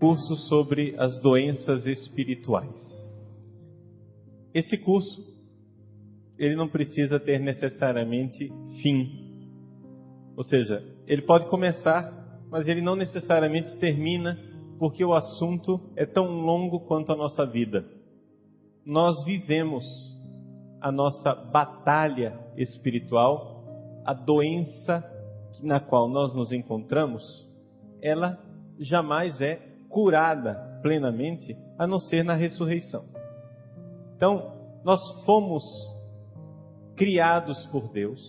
curso sobre as doenças espirituais. Esse curso, ele não precisa ter necessariamente fim. Ou seja, ele pode começar, mas ele não necessariamente termina, porque o assunto é tão longo quanto a nossa vida. Nós vivemos a nossa batalha espiritual, a doença na qual nós nos encontramos, ela jamais é curada plenamente, a não ser na ressurreição. Então, nós fomos criados por Deus.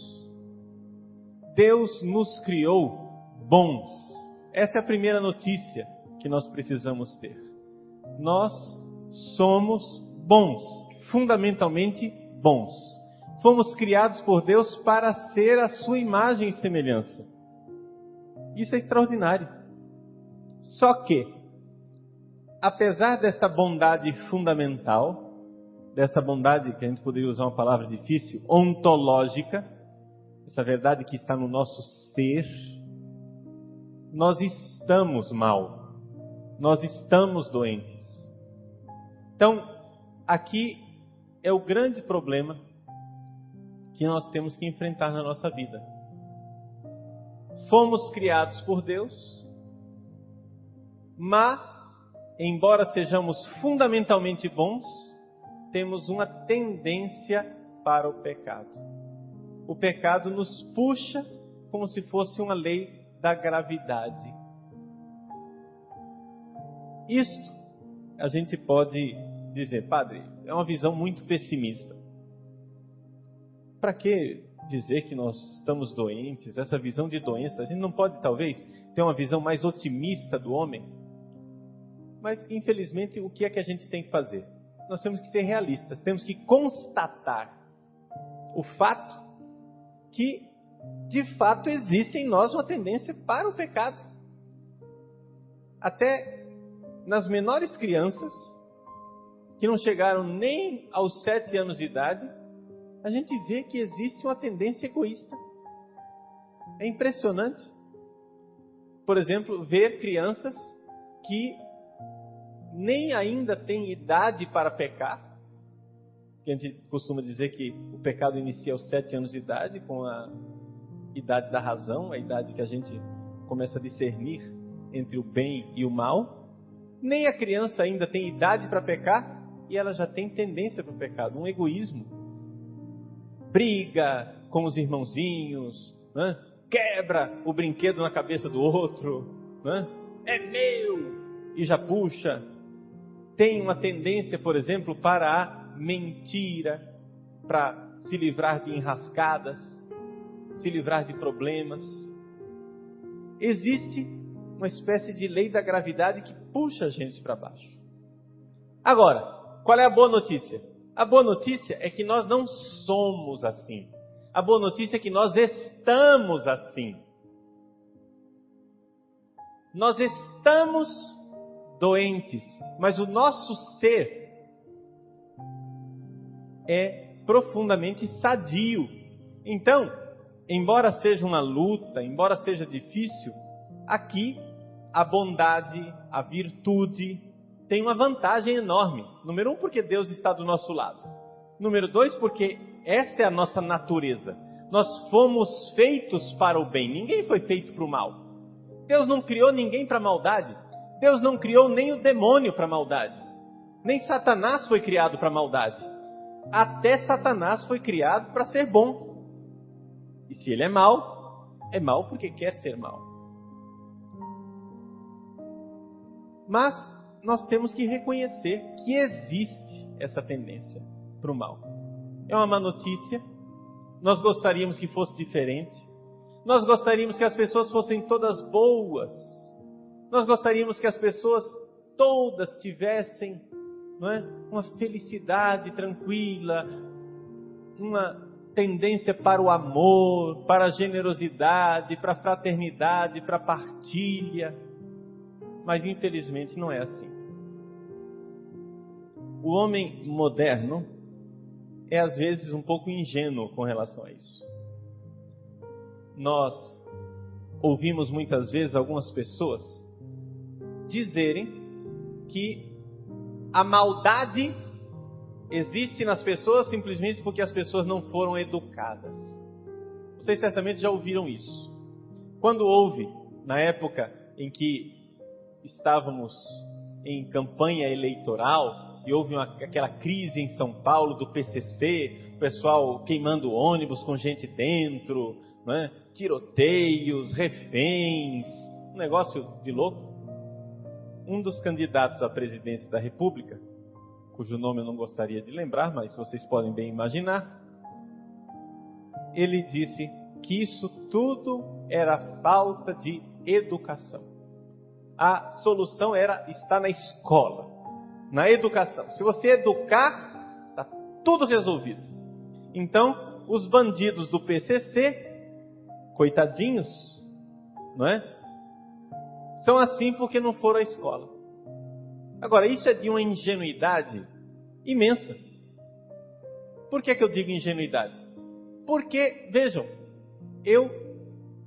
Deus nos criou bons. Essa é a primeira notícia que nós precisamos ter. Nós somos bons, fundamentalmente bons. Fomos criados por Deus para ser a sua imagem e semelhança. Isso é extraordinário. Só que, apesar desta bondade fundamental, dessa bondade que a gente poderia usar uma palavra difícil, ontológica, essa verdade que está no nosso ser, nós estamos mal, nós estamos doentes. Então, aqui é o grande problema que nós temos que enfrentar na nossa vida. Fomos criados por Deus, mas, embora sejamos fundamentalmente bons, temos uma tendência para o pecado. O pecado nos puxa como se fosse uma lei da gravidade. Isto, a gente pode dizer, padre, é uma visão muito pessimista. Para que dizer que nós estamos doentes? Essa visão de doença, a gente não pode talvez ter uma visão mais otimista do homem? Mas, infelizmente, o que é que a gente tem que fazer? Nós temos que ser realistas, temos que constatar o fato que, de fato, existe em nós uma tendência para o pecado. Até nas menores crianças, que não chegaram nem aos 7 anos de idade, a gente vê que existe uma tendência egoísta. É impressionante. Por exemplo, ver crianças que nem ainda têm idade para pecar. Que a gente costuma dizer que o pecado inicia aos 7 anos de idade, com a idade da razão, a idade que a gente começa a discernir entre o bem e o mal. Nem a criança ainda tem idade para pecar e ela já tem tendência para o pecado, um egoísmo. Briga com os irmãozinhos, né? Quebra o brinquedo na cabeça do outro, né? É meu! E já puxa. Tem uma tendência, por exemplo, para a mentira, para se livrar de enrascadas, se livrar de problemas. Existe uma espécie de lei da gravidade que puxa a gente para baixo. Agora, qual é a boa notícia? A boa notícia é que nós não somos assim. A boa notícia é que nós estamos assim. Nós estamos doentes, mas o nosso ser é profundamente sadio. Então, embora seja uma luta, embora seja difícil, aqui a bondade, a virtude tem uma vantagem enorme. Número 1, porque Deus está do nosso lado. Número 2, porque esta é a nossa natureza. Nós fomos feitos para o bem. Ninguém foi feito para o mal. Deus não criou ninguém para a maldade. Deus não criou nem o demônio para a maldade. Nem Satanás foi criado para a maldade. Até Satanás foi criado para ser bom. E se ele é mau porque quer ser mau. Mas nós temos que reconhecer que existe essa tendência para o mal. É uma má notícia. Nós gostaríamos que fosse diferente. Nós gostaríamos que as pessoas fossem todas boas. Nós gostaríamos que as pessoas todas tivessem, não é, uma felicidade tranquila, uma tendência para o amor, para a generosidade, para a fraternidade, para a partilha. Mas infelizmente não é assim. O homem moderno é às vezes um pouco ingênuo com relação a isso. Nós ouvimos muitas vezes algumas pessoas dizerem que a maldade existe nas pessoas simplesmente porque as pessoas não foram educadas. Vocês certamente já ouviram isso. Quando houve, na época em que estávamos em campanha eleitoral e houve aquela crise em São Paulo do PCC, o pessoal queimando ônibus com gente dentro, né? Tiroteios, reféns, um negócio de louco. Um dos candidatos à presidência da República, cujo nome eu não gostaria de lembrar, mas vocês podem bem imaginar, ele disse que isso tudo era falta de educação. A solução está na escola, na educação. Se você educar, está tudo resolvido. Então, os bandidos do PCC, coitadinhos, não é? São assim porque não foram à escola. Agora, isso é de uma ingenuidade imensa. Por que eu digo ingenuidade? Porque, vejam, eu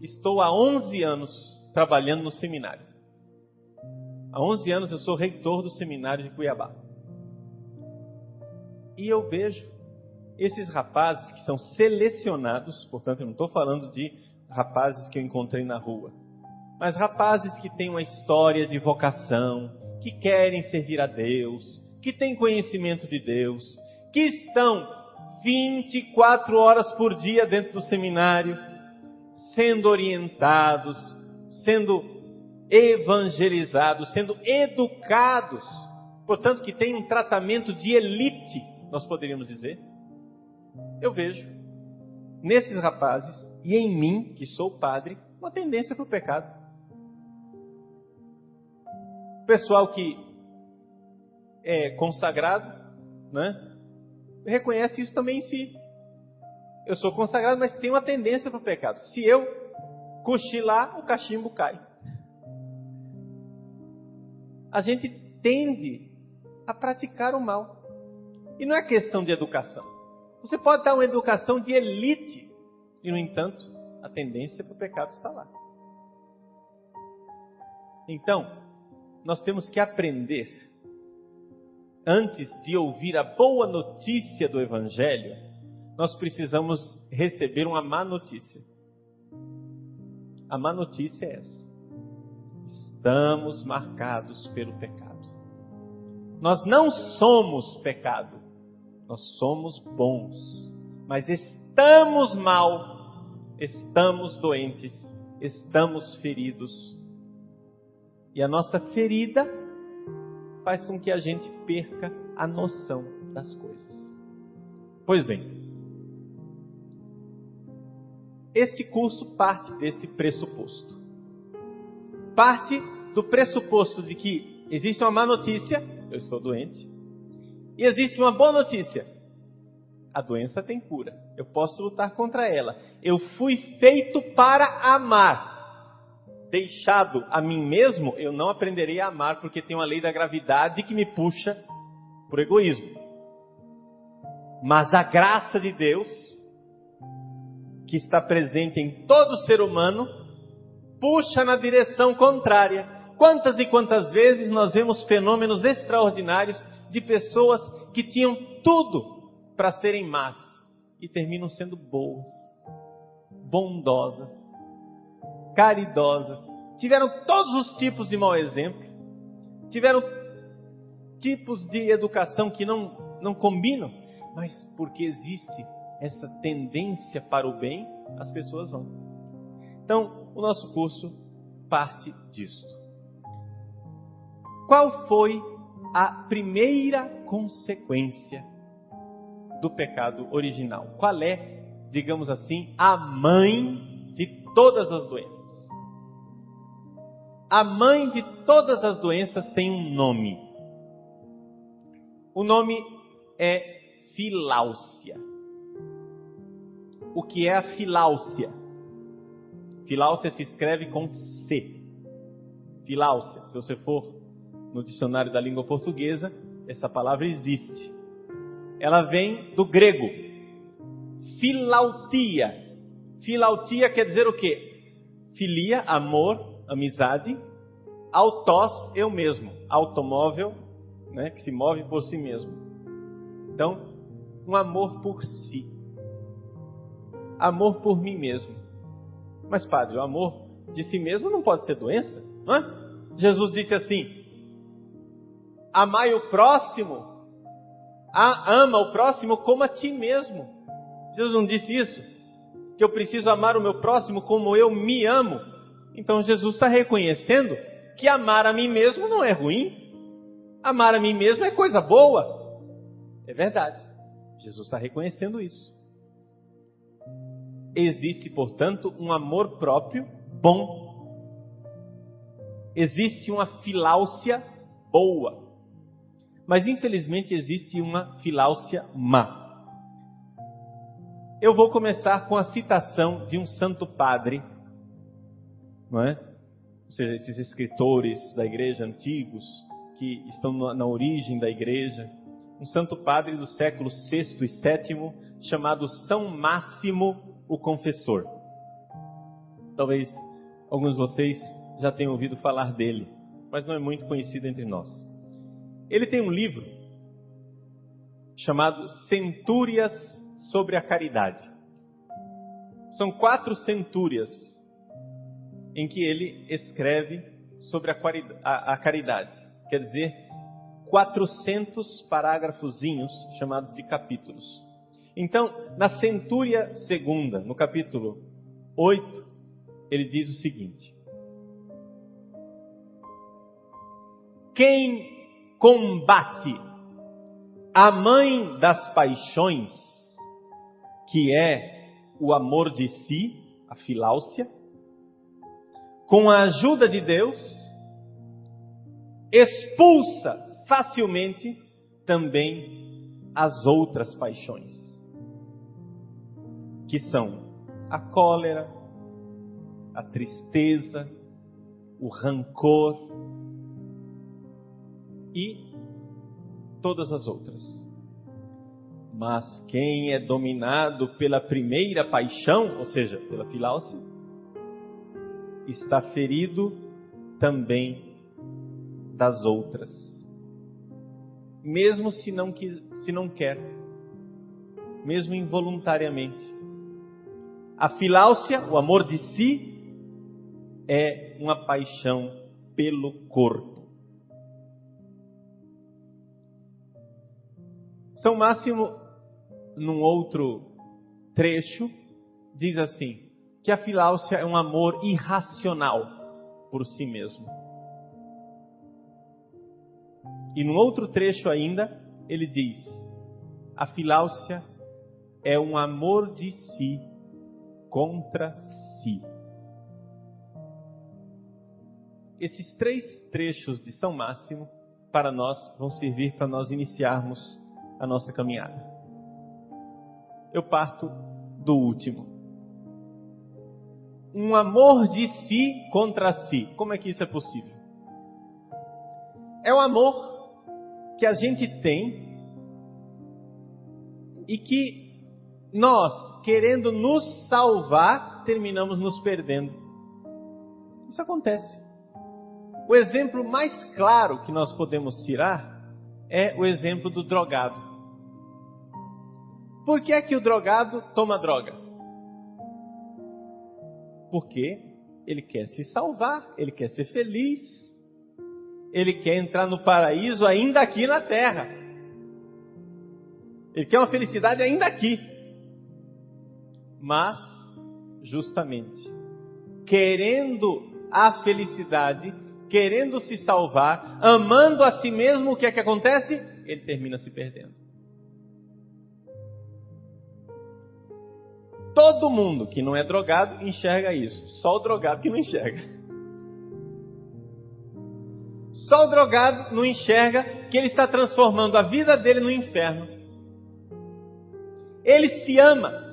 estou há 11 anos trabalhando no seminário. Há 11 anos eu sou reitor do seminário de Cuiabá. E eu vejo esses rapazes que são selecionados, portanto eu não estou falando de rapazes que eu encontrei na rua, mas rapazes que têm uma história de vocação, que querem servir a Deus, que têm conhecimento de Deus, que estão 24 horas por dia dentro do seminário, sendo orientados, sendo evangelizados, sendo educados, portanto que têm um tratamento de elite, nós poderíamos dizer. Eu vejo nesses rapazes e em mim, que sou padre, uma tendência para o pecado. Pessoal que é consagrado, né, reconhece isso também em si. Eu sou consagrado, mas tem uma tendência para o pecado. Se eu cochilar, o cachimbo cai. A gente tende a praticar o mal. E não é questão de educação. Você pode dar uma educação de elite, e no entanto, a tendência para o pecado está lá. Então, nós temos que aprender, antes de ouvir a boa notícia do Evangelho, nós precisamos receber uma má notícia. A má notícia é essa: estamos marcados pelo pecado. Nós não somos pecado, nós somos bons, mas estamos mal, estamos doentes, estamos feridos. E a nossa ferida faz com que a gente perca a noção das coisas. Pois bem, esse curso parte desse pressuposto. Parte do pressuposto de que existe uma má notícia, eu estou doente, e existe uma boa notícia, a doença tem cura, eu posso lutar contra ela. Eu fui feito para amar. Deixado a mim mesmo, eu não aprenderei a amar, porque tem uma lei da gravidade que me puxa para o egoísmo. Mas a graça de Deus, que está presente em todo ser humano, puxa na direção contrária. Quantas e quantas vezes nós vemos fenômenos extraordinários de pessoas que tinham tudo para serem más e terminam sendo boas, bondosas, caridosas, tiveram todos os tipos de mau exemplo, tiveram tipos de educação que não combinam, mas porque existe essa tendência para o bem, as pessoas vão. Então, o nosso curso parte disso. Qual foi a primeira consequência do pecado original? Qual é, digamos assim, a mãe de todas as doenças? A mãe de todas as doenças tem um nome. O nome é filáusia. O que é a filáusia? Filáusia se escreve com C. Filáusia, se você for no dicionário da língua portuguesa, essa palavra existe. Ela vem do grego. Filautia. Filautia quer dizer o quê? Filia, amor, amizade. Autós, eu mesmo. Automóvel, né, que se move por si mesmo. Então, um amor por si. Amor por mim mesmo. Mas, padre, o amor de si mesmo não pode ser doença, não é? Jesus disse assim: amai o próximo, ama o próximo como a ti mesmo. Jesus não disse isso? Que eu preciso amar o meu próximo como eu me amo. Então Jesus está reconhecendo que amar a mim mesmo não é ruim. Amar a mim mesmo é coisa boa. É verdade. Jesus está reconhecendo isso. Existe, portanto, um amor próprio bom. Existe uma filáusia boa. Mas infelizmente existe uma filáusia má. Eu vou começar com a citação de um santo padre, não é? Ou seja, esses escritores da igreja antigos, que estão na origem da igreja. Um santo padre do século VI e VII, chamado São Máximo o Confessor. Talvez alguns de vocês já tenham ouvido falar dele, mas não é muito conhecido entre nós. Ele tem um livro chamado Centúrias sobre a Caridade. São 4 centúrias em que ele escreve sobre a caridade. Quer dizer, 400 parágrafozinhos chamados de capítulos. Então, na centúria segunda, no capítulo 8, ele diz o seguinte: quem combate a mãe das paixões, que é o amor de si, a filáusia, com a ajuda de Deus, expulsa facilmente também as outras paixões, que são a cólera, a tristeza, o rancor e todas as outras. Mas quem é dominado pela primeira paixão, ou seja, pela filáusia, está ferido também das outras, mesmo se não quer, mesmo involuntariamente. A filáusia, o amor de si, é uma paixão pelo corpo. São Máximo, num outro trecho, diz assim, que a filáusia é um amor irracional por si mesmo. E num outro trecho ainda, ele diz, a filáusia é um amor de si contra si. Esses 3 trechos de São Máximo, para nós, vão servir para nós iniciarmos a nossa caminhada. Eu parto do último. Um amor de si contra si. Como é que isso é possível? É o amor que a gente tem e que nós, querendo nos salvar, terminamos nos perdendo. Isso acontece. O exemplo mais claro que nós podemos tirar é o exemplo do drogado. Por que é que o drogado toma droga? Porque ele quer se salvar, ele quer ser feliz, ele quer entrar no paraíso ainda aqui na terra. Ele quer uma felicidade ainda aqui. Mas, justamente, querendo a felicidade, querendo se salvar, amando a si mesmo, o que é que acontece? Ele termina se perdendo. Todo mundo que não é drogado enxerga isso. Só o drogado que não enxerga. Só o drogado não enxerga que ele está transformando a vida dele no inferno. Ele se ama.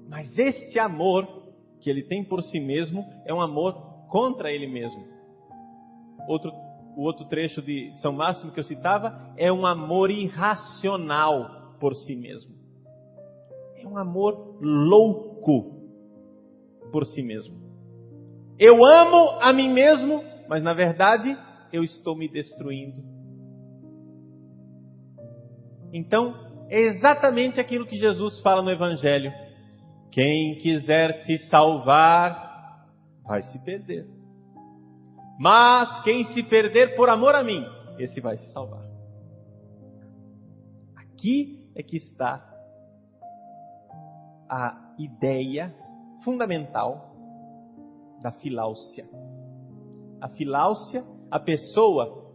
Mas esse amor que ele tem por si mesmo é um amor contra ele mesmo. O outro trecho de São Máximo que eu citava é um amor irracional por si mesmo. É um amor louco por si mesmo. Eu amo a mim mesmo mas na verdade eu estou me destruindo. Então, é exatamente aquilo que Jesus fala no Evangelho. Quem quiser se salvar, vai se perder. Mas quem se perder por amor a mim, esse vai se salvar. Aqui é que está a ideia fundamental da filáusia. A filáusia, a pessoa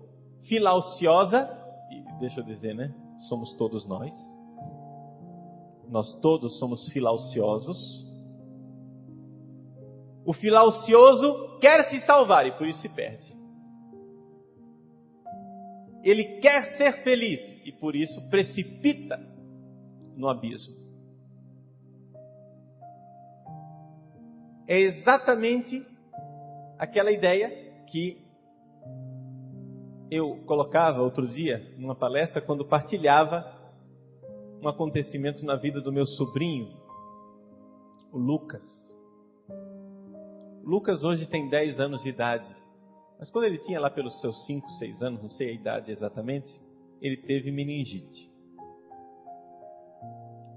filauciosa, e deixa eu dizer, né? Somos todos nós. Nós todos somos filauciosos. O filaucioso quer se salvar e por isso se perde. Ele quer ser feliz e por isso precipita no abismo. É exatamente aquela ideia que eu colocava outro dia numa palestra quando partilhava um acontecimento na vida do meu sobrinho, o Lucas. O Lucas hoje tem 10 anos de idade, mas quando ele tinha lá pelos seus 5, 6 anos, não sei a idade exatamente, ele teve meningite.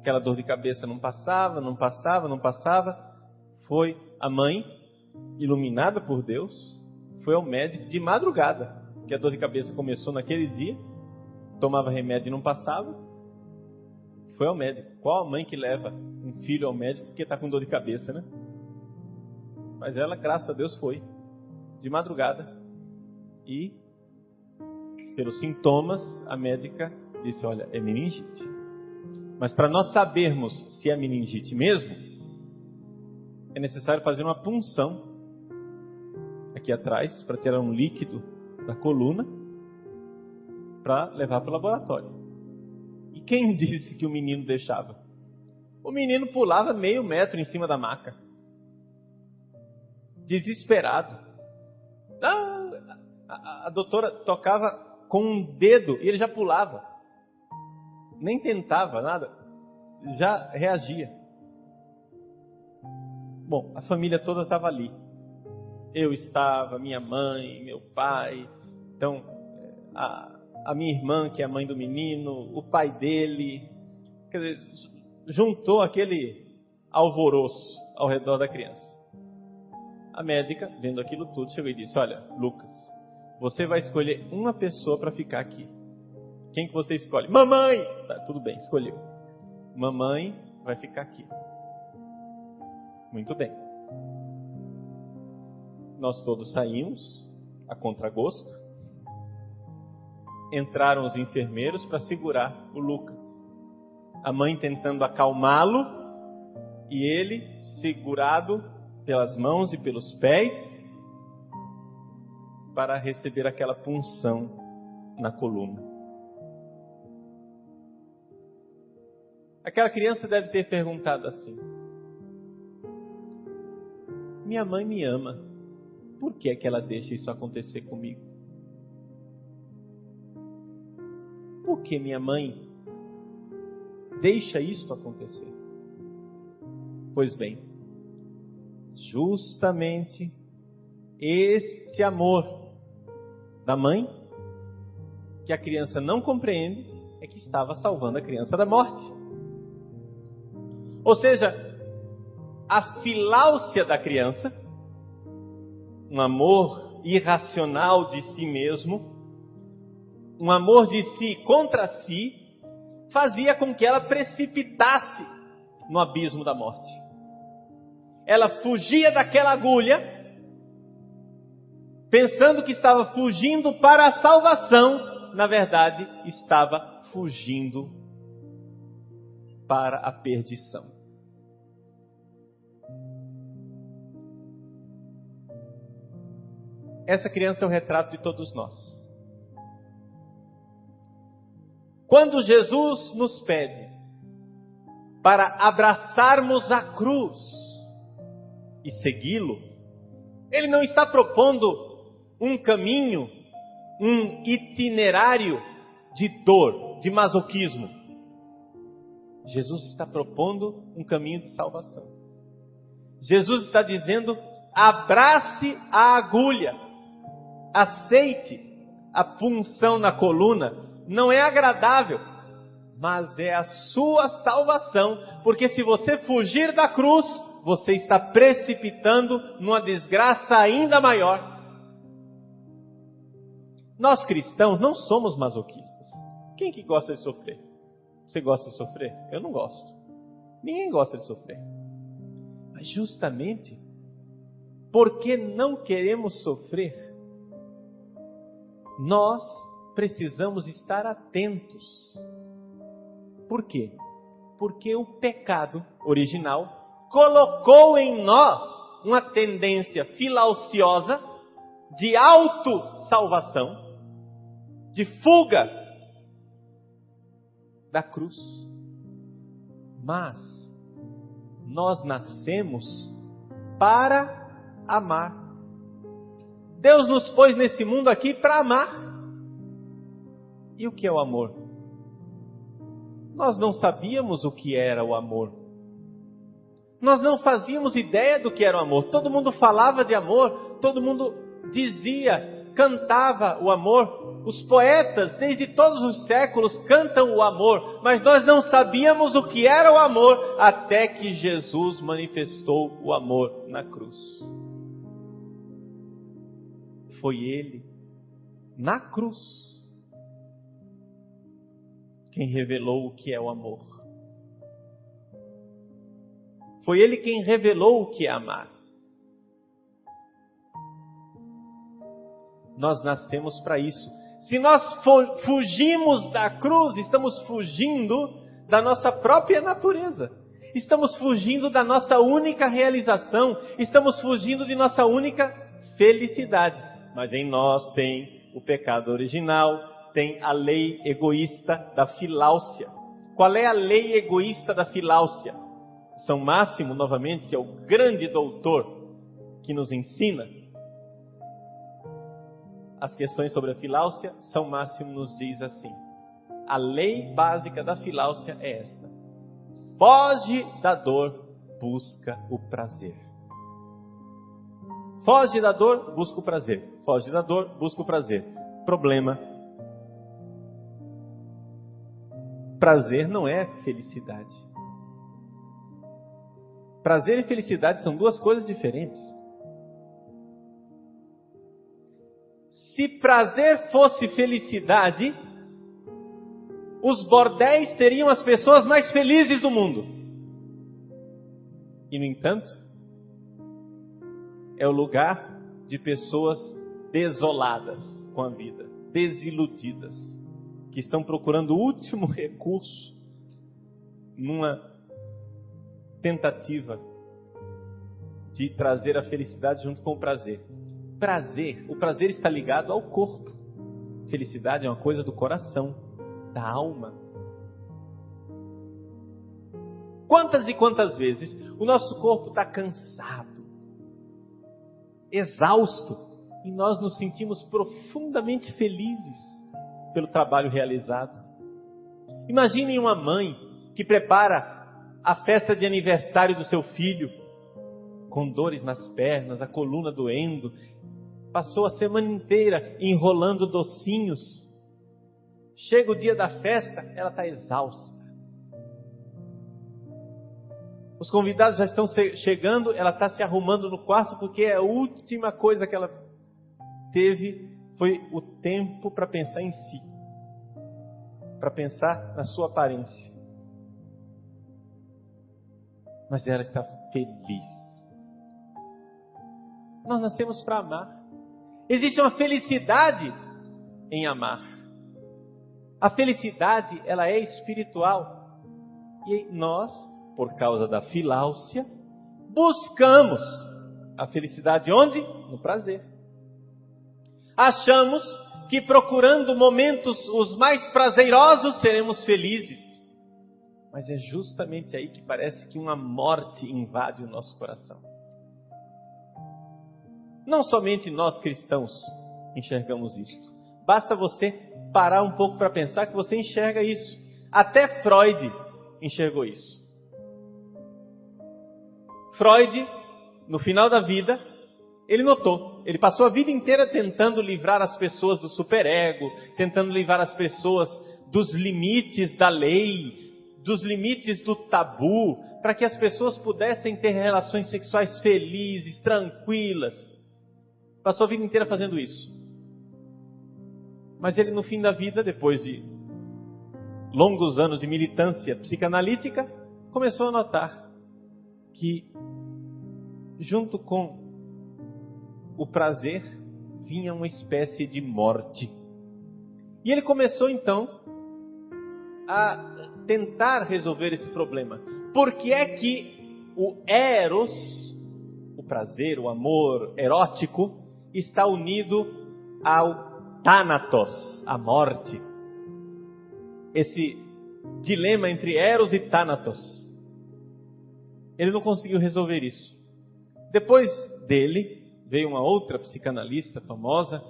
Aquela dor de cabeça não passava. Foi a mãe, iluminada por Deus, foi ao médico de madrugada, que a dor de cabeça começou naquele dia, tomava remédio e não passava. Foi ao médico. Qual a mãe que leva um filho ao médico porque está com dor de cabeça, né? Mas ela, graças a Deus, foi de madrugada e, pelos sintomas, a médica disse, olha, é meningite. Mas para nós sabermos se é meningite mesmo, é necessário fazer uma punção aqui atrás para tirar um líquido da coluna para levar para o laboratório. E quem disse que o menino deixava? O menino pulava meio metro em cima da maca. Desesperado. A doutora tocava com um dedo e ele já pulava. Nem tentava nada. Já reagia. Bom, a família toda estava ali. Eu estava, minha mãe, meu pai. Então, a minha irmã, que é a mãe do menino, o pai dele. Quer dizer, juntou aquele alvoroço ao redor da criança. A médica, vendo aquilo tudo, chegou e disse, olha, Lucas, você vai escolher uma pessoa para ficar aqui. Quem que você escolhe? Mamãe! Tá, tudo bem, escolheu. Mamãe vai ficar aqui. Muito bem. Nós todos saímos a contragosto. Entraram os enfermeiros para segurar o Lucas. A mãe tentando acalmá-lo e ele segurado pelas mãos e pelos pés para receber aquela punção na coluna. Aquela criança deve ter perguntado assim, minha mãe me ama, por que é que ela deixa isso acontecer comigo? Por que minha mãe deixa isso acontecer? Pois bem, justamente este amor da mãe, que a criança não compreende, é que estava salvando a criança da morte. Ou seja, a filáusia da criança, um amor irracional de si mesmo, um amor de si contra si, fazia com que ela precipitasse no abismo da morte. Ela fugia daquela agulha, pensando que estava fugindo para a salvação, na verdade, estava fugindo para a perdição. Essa criança é o retrato de todos nós. Quando Jesus nos pede para abraçarmos a cruz e segui-lo, Ele não está propondo um caminho, um itinerário de dor, de masoquismo. Jesus está propondo um caminho de salvação. Jesus está dizendo, abrace a agulha. Aceite a punção na coluna, não é agradável, mas é a sua salvação, porque se você fugir da cruz, você está precipitando numa desgraça ainda maior. Nós cristãos não somos masoquistas. Quem que gosta de sofrer? Você gosta de sofrer? Eu não gosto. Ninguém gosta de sofrer. Mas justamente porque não queremos sofrer, nós precisamos estar atentos. Por quê? Porque o pecado original colocou em nós uma tendência filauciosa de autossalvação, de fuga da cruz. Mas nós nascemos para amar. Deus nos pôs nesse mundo aqui para amar. E o que é o amor? Nós não sabíamos o que era o amor. Nós não fazíamos ideia do que era o amor. Todo mundo falava de amor, todo mundo dizia, cantava o amor. Os poetas, desde todos os séculos, cantam o amor, mas nós não sabíamos o que era o amor até que Jesus manifestou o amor na cruz. Foi Ele, na cruz, quem revelou o que é o amor. Foi Ele quem revelou o que é amar. Nós nascemos para isso. Se nós fugimos da cruz, estamos fugindo da nossa própria natureza. Estamos fugindo da nossa única realização. Estamos fugindo de nossa única felicidade. Mas em nós tem o pecado original, tem a lei egoísta da filáusia. Qual é a lei egoísta da filáusia? São Máximo, novamente, que é o grande doutor que nos ensina as questões sobre a filáusia, São Máximo nos diz assim: a lei básica da filáusia é esta: foge da dor, busca o prazer. Foge da dor, busca o prazer. Foge da dor, busca o prazer. Problema: prazer não é felicidade. Prazer e felicidade são duas coisas diferentes. Se prazer fosse felicidade, os bordéis teriam as pessoas mais felizes do mundo. E, no entanto, é o lugar de pessoas desoladas com a vida, desiludidas, que estão procurando o último recurso numa tentativa de trazer a felicidade junto com o prazer. O prazer está ligado ao corpo. Felicidade é uma coisa do coração, da alma. Quantas e quantas vezes o nosso corpo está cansado, exausto, e nós nos sentimos profundamente felizes pelo trabalho realizado. Imaginem uma mãe que prepara a festa de aniversário do seu filho, com dores nas pernas, a coluna doendo, passou a semana inteira enrolando docinhos. Chega o dia da festa, ela está exausta. Os convidados já estão chegando, ela está se arrumando no quarto, porque a última coisa que ela teve foi o tempo para pensar em si, para pensar na sua aparência. Mas ela está feliz. Nós nascemos para amar. Existe uma felicidade em amar. A felicidade, ela é espiritual. E nós, por causa da filáusia, buscamos a felicidade onde? No prazer. Achamos que procurando momentos os mais prazerosos seremos felizes. Mas é justamente aí que parece que uma morte invade o nosso coração. Não somente nós cristãos enxergamos isto. Basta você parar um pouco para pensar que você enxerga isso. Até Freud enxergou isso. Freud, no final da vida, Ele notou. Ele passou a vida inteira tentando livrar as pessoas do superego, tentando livrar as pessoas dos limites da lei, dos limites do tabu, para que as pessoas pudessem ter relações sexuais felizes, tranquilas. Passou a vida inteira fazendo isso. Mas ele, no fim da vida, depois de longos anos de militância psicanalítica, começou a notar que, junto com o prazer, vinha uma espécie de morte. E ele começou, então, a tentar resolver esse problema. Por que é que o eros, o prazer, o amor erótico, está unido ao thanatos, a morte? Esse dilema entre eros e thanatos. Ele não conseguiu resolver isso. Depois dele, veio uma outra psicanalista famosa,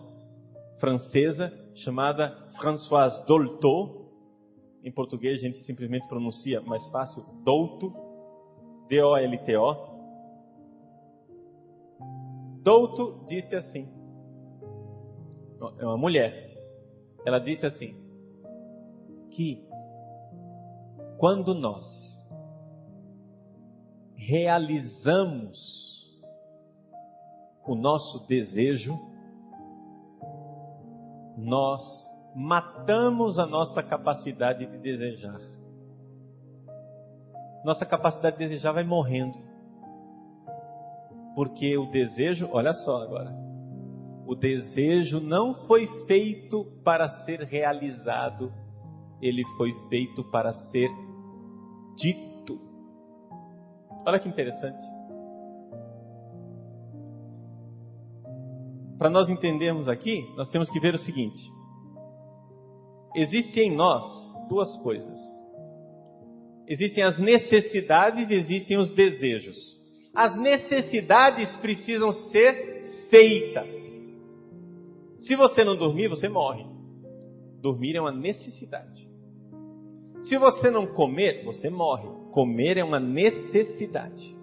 francesa, chamada Françoise Dolto. Em português a gente simplesmente pronuncia mais fácil, Douto, D-O-L-T-O. Douto disse assim, é uma mulher, ela disse assim, que quando nós realizamos o nosso desejo, nós matamos a nossa capacidade de desejar. Nossa capacidade de desejar vai morrendo. Porque o desejo, olha só agora, o desejo não foi feito para ser realizado, ele foi feito para ser dito. Olha que interessante. Para nós entendermos aqui, nós temos que ver o seguinte. Existe em nós duas coisas. Existem as necessidades e existem os desejos. As necessidades precisam ser feitas. Se você não dormir, você morre. Dormir é uma necessidade. Se você não comer, você morre. Comer é uma necessidade.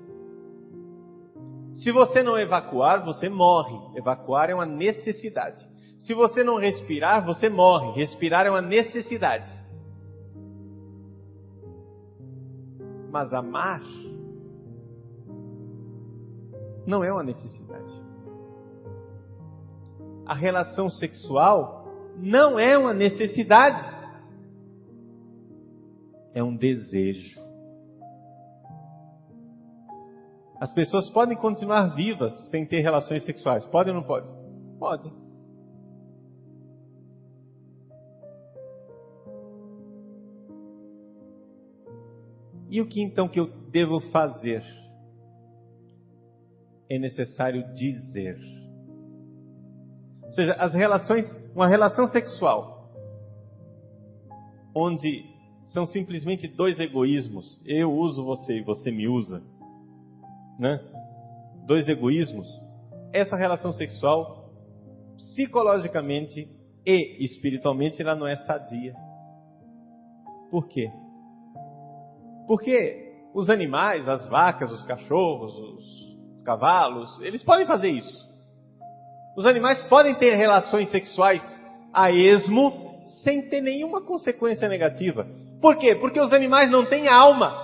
Se você não evacuar, você morre. Evacuar é uma necessidade. Se você não respirar, você morre. Respirar é uma necessidade. Mas amar não é uma necessidade. A relação sexual não é uma necessidade. É um desejo. As pessoas podem continuar vivas sem ter relações sexuais. Podem ou não podem? Podem. E o que então que eu devo fazer? É necessário dizer. Ou seja, uma relação sexual, onde são simplesmente dois egoísmos, eu uso você e você me usa, né? Dois egoísmos, essa relação sexual, psicologicamente e espiritualmente, ela não é sadia. Por quê? Porque os animais, as vacas, os cachorros, os cavalos, eles podem fazer isso. Os animais podem ter relações sexuais a esmo sem ter nenhuma consequência negativa. Por quê? Porque os animais não têm alma.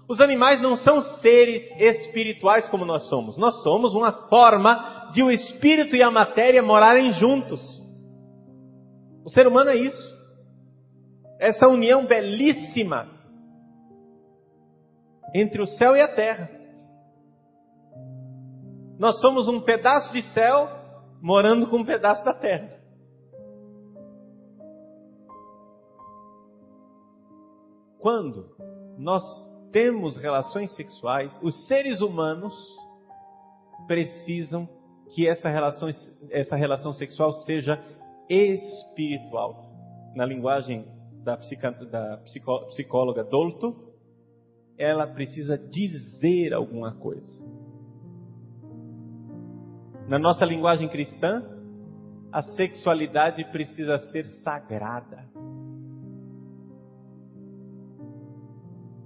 Os animais não são seres espirituais como nós somos. Nós somos uma forma de o espírito e a matéria morarem juntos. O ser humano é isso. Essa união belíssima entre o céu e a terra. Nós somos um pedaço de céu morando com um pedaço da terra. Quando nós temos relações sexuais, os seres humanos precisam que essa relação sexual seja espiritual. Na linguagem da psicóloga Dolto, ela precisa dizer alguma coisa. Na nossa linguagem cristã, a sexualidade precisa ser sagrada.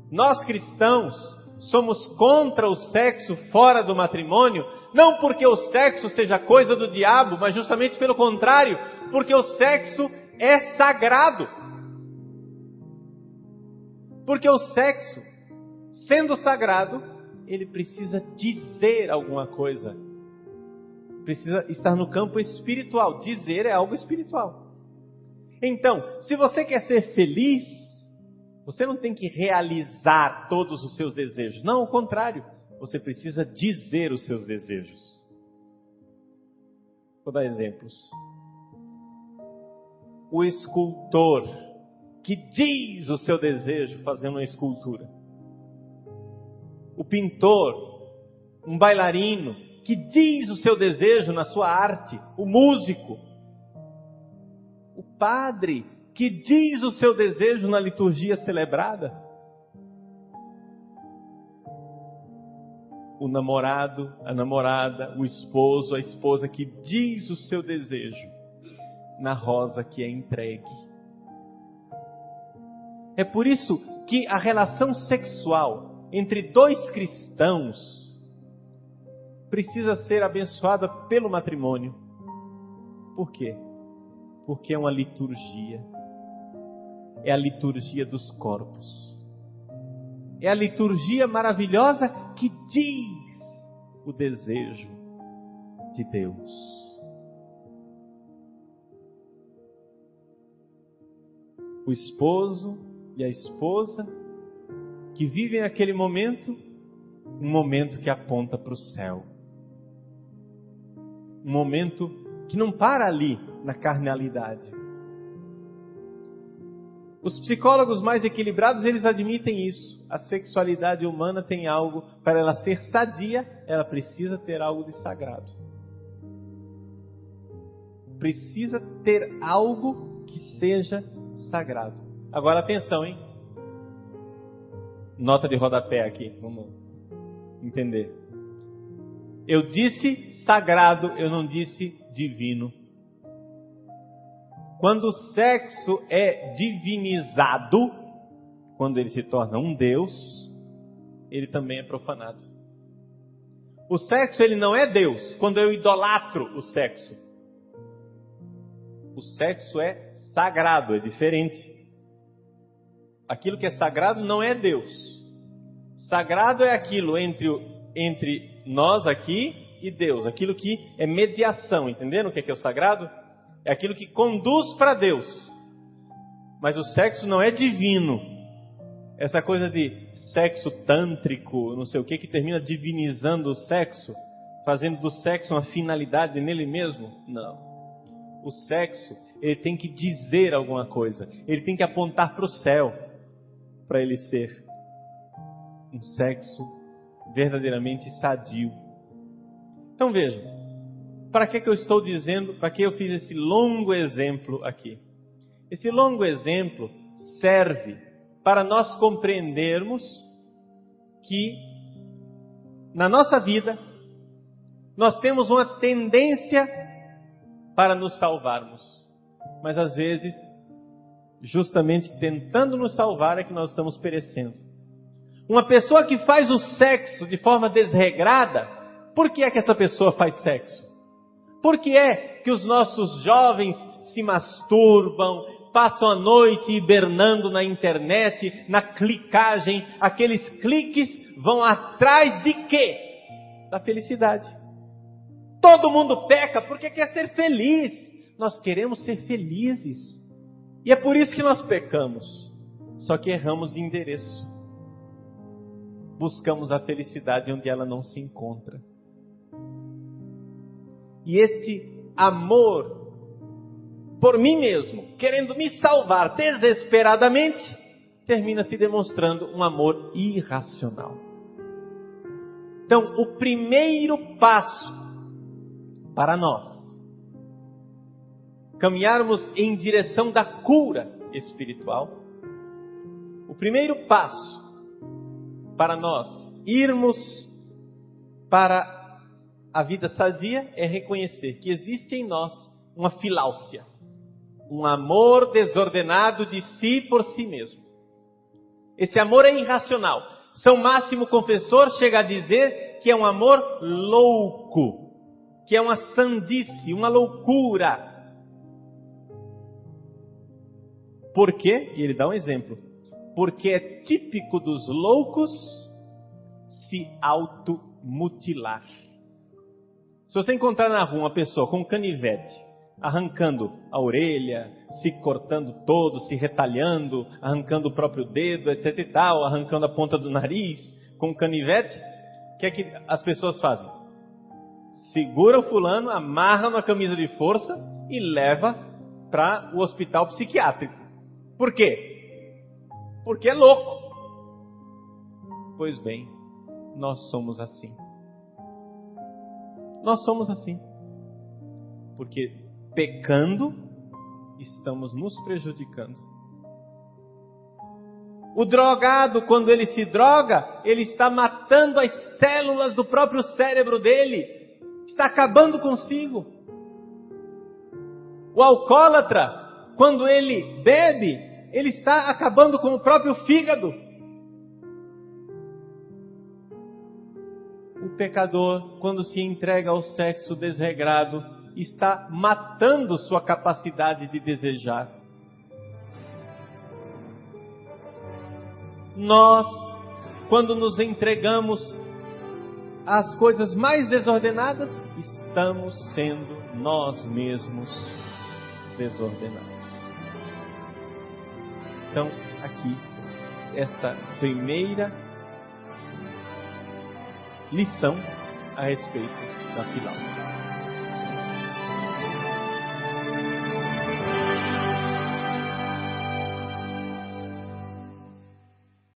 Nós cristãos somos contra o sexo fora do matrimônio, Não porque o sexo seja coisa do diabo, mas justamente pelo contrário, porque o sexo é sagrado. Porque o sexo, sendo sagrado, ele precisa dizer alguma coisa. Precisa estar no campo espiritual. Dizer é algo espiritual. Então, se você quer ser feliz, você não tem que realizar todos os seus desejos. Não, ao contrário. Você precisa dizer os seus desejos. Vou dar exemplos. O escultor que diz o seu desejo fazendo uma escultura. O pintor, um bailarino que diz o seu desejo na sua arte. O músico. O padre que diz o seu desejo na liturgia celebrada. O namorado, a namorada, o esposo, a esposa que diz o seu desejo na rosa que é entregue. É por isso que a relação sexual entre dois cristãos precisa ser abençoada pelo matrimônio. Por quê? Porque é uma liturgia. É a liturgia dos corpos. É a liturgia maravilhosa que diz o desejo de Deus. O esposo e a esposa que vivem aquele momento, um momento que aponta para o céu. Um momento que não para ali na carnalidade. Os psicólogos mais equilibrados, eles admitem isso. A sexualidade humana tem algo, para ela ser sadia, ela precisa ter algo de sagrado. Precisa ter algo que seja sagrado. Agora atenção, hein? Nota de rodapé aqui, vamos entender. Eu disse sagrado, eu não disse divino. Quando o sexo é divinizado, quando ele se torna um Deus, ele também é profanado. O sexo, ele não é Deus, quando eu idolatro o sexo. O sexo é sagrado, é diferente. Aquilo que é sagrado não é Deus. Sagrado é aquilo entre nós aqui e Deus. Aquilo que é mediação, entenderam o que é o sagrado? É aquilo que conduz para Deus. Mas o sexo não é divino. Essa coisa de sexo tântrico, não sei o que termina divinizando o sexo, fazendo do sexo uma finalidade nele mesmo. Não. O sexo, ele tem que dizer alguma coisa. Ele tem que apontar para o céu, para ele ser um sexo verdadeiramente sadio. Então vejam, para que eu estou dizendo, para que eu fiz esse longo exemplo aqui? Esse longo exemplo serve para nós compreendermos que na nossa vida nós temos uma tendência para nos salvarmos, mas às vezes, justamente tentando nos salvar, é que nós estamos perecendo. Uma pessoa que faz o sexo de forma desregrada, por que é que essa pessoa faz sexo? Por que é que os nossos jovens se masturbam, passam a noite hibernando na internet, na clicagem? Aqueles cliques vão atrás de quê? Da felicidade. Todo mundo peca porque quer ser feliz. Nós queremos ser felizes. E é por isso que nós pecamos. Só que erramos de endereço. Buscamos a felicidade onde ela não se encontra. E esse amor por mim mesmo, querendo me salvar desesperadamente, termina se demonstrando um amor irracional. Então, o primeiro passo para nós caminharmos em direção da cura espiritual, o primeiro passo para nós irmos para a vida sadia é reconhecer que existe em nós uma filáusia, um amor desordenado de si por si mesmo. Esse amor é irracional. São Máximo Confessor chega a dizer que é um amor louco, que é uma sandice, uma loucura. Por quê? E ele dá um exemplo. Porque é típico dos loucos se automutilar. Se você encontrar na rua uma pessoa com um canivete, arrancando a orelha, se cortando todo, se retalhando, arrancando o próprio dedo, etc e tal, arrancando a ponta do nariz com um canivete, o que é que as pessoas fazem? Segura o fulano, amarra na camisa de força e leva para o hospital psiquiátrico. Por quê? Porque é louco. Pois bem, nós somos assim. Nós somos assim. Porque pecando, estamos nos prejudicando. O drogado, quando ele se droga, ele está matando as células do próprio cérebro dele. Está acabando consigo. O alcoólatra, quando ele bebe, ele está acabando com o próprio fígado. O pecador, quando se entrega ao sexo desregrado, está matando sua capacidade de desejar. Nós, quando nos entregamos às coisas mais desordenadas, estamos sendo nós mesmos desordenados. Então, aqui, esta primeira lição a respeito da filácia.